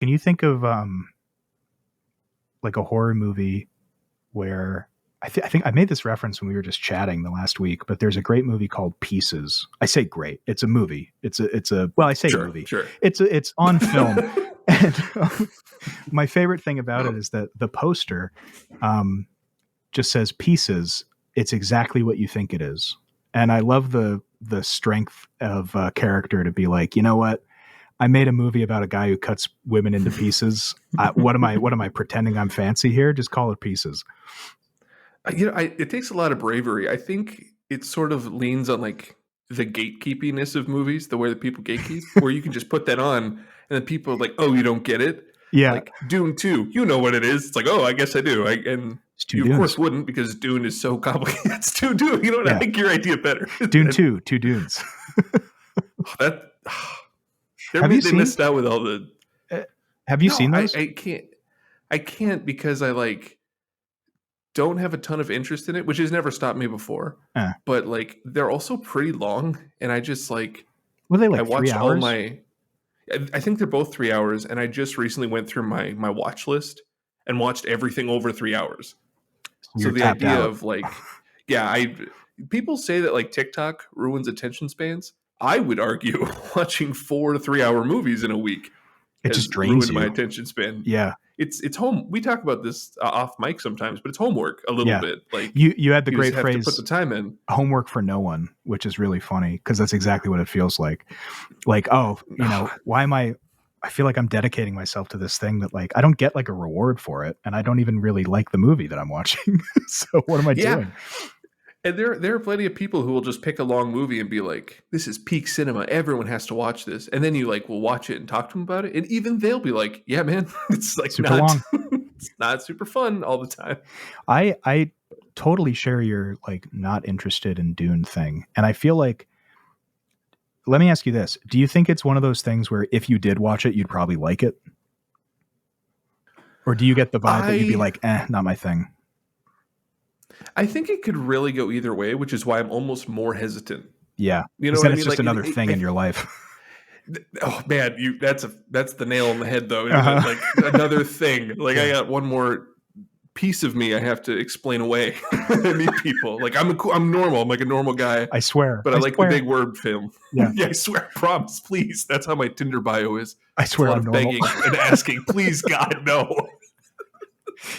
Can you think of like a horror movie where I think I made this reference when we were just chatting the last week, but there's a great movie called Pieces. I say great. It's a movie. It's a well, I say Sure, movie. sure. It's on film. And my favorite thing about it is that the poster just says pieces. It's exactly what you think it is. And I love the strength of character to be like, you know what? I made a movie about a guy who cuts women into pieces. What am I pretending I'm fancy here? Just call it Pieces. It takes a lot of bravery. I think it sort of leans on like the gatekeepiness of movies, the way that people gatekeep, where you can just put that on and then people are like, oh, you don't get it? Yeah. Like Dune 2, you know what it is. It's like, oh, I guess I do. And you Dunes. of course wouldn't, because Dune is so complicated. It's Dune. You know what? Yeah. I think your idea better. Dune 2, 2 Dunes. They missed out with all the. Have you seen those? I can't because I like don't have a ton of interest in it, which has never stopped me before. But like they're also pretty long, and I just like. Were they like 3 hours? I think they're both 3 hours, and I just recently went through my watch list and watched everything over 3 hours. So the idea of like, people say that like TikTok ruins attention spans. I would argue watching 4 to 3 hour movies in a week it just drains ruined my attention span. Yeah, it's home. We talk about this off mic sometimes, but it's homework a little bit. Like you had the great phrase, to put the time in. Homework for no one, which is really funny because that's exactly what it feels like. Like, oh, you know, why am I feel like I'm dedicating myself to this thing that like I don't get like a reward for it, and I don't even really like the movie that I'm watching. So what am I doing? And there are plenty of people who will just pick a long movie and be like, this is peak cinema. Everyone has to watch this. And then you like will watch it and talk to them about it. And even they'll be like, yeah, man, it's like super long. It's not super fun all the time. I totally share your like not interested in Dune thing. And I feel like, let me ask you this. Do you think it's one of those things where if you did watch it, you'd probably like it? Or do you get the vibe that you'd be like, not my thing? I think it could really go either way, which is why I'm almost more hesitant. Yeah, you know what I mean? It's just like, another thing in your life. Oh man, that's the nail on the head though. Like another thing. Like I got one more piece of me I have to explain away. I meet people. Like I'm normal. I'm like a normal guy. I swear. But I like the big word film. Yeah. I swear. Promise, please. That's how my Tinder bio is. I swear I'm normal. Begging and asking, please, God, no.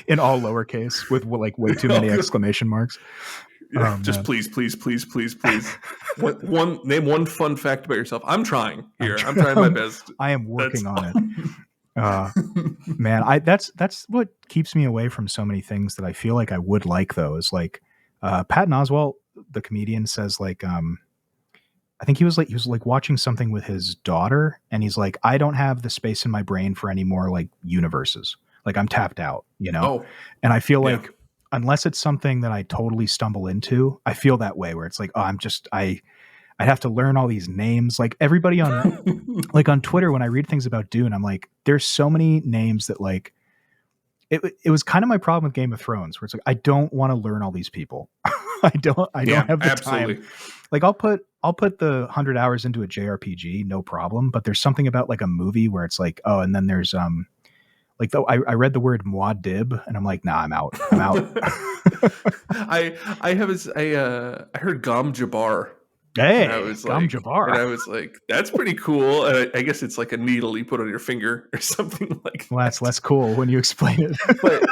In all lowercase with like way too many exclamation marks. Just please. Name one fun fact about yourself. I'm trying here. I'm trying my best. I am working on it. Man, that's what keeps me away from so many things that I feel like I would like those. Like Patton Oswalt, the comedian, says like I think he was like watching something with his daughter, and he's like, I don't have the space in my brain for any more like universes. Like I'm tapped out, you know? And I feel like unless it's something that I totally stumble into, I feel that way where it's like, oh, I'd have to learn all these names. Like everybody on like on Twitter, when I read things about Dune, I'm like, there's so many names that like, it was kind of my problem with Game of Thrones where it's like, I don't want to learn all these people. I don't have the time. Like I'll put the 100 hours into a JRPG, no problem. But there's something about like a movie where it's like, oh, and then there's, like though I read the word Muad'Dib and I'm like, nah, I'm out. I heard Gom Jabbar. Hey, and I was Gom like, Jabbar. And I was like, that's pretty cool. And I guess it's like a needle you put on your finger or something like that. Well, that's less cool when you explain it. But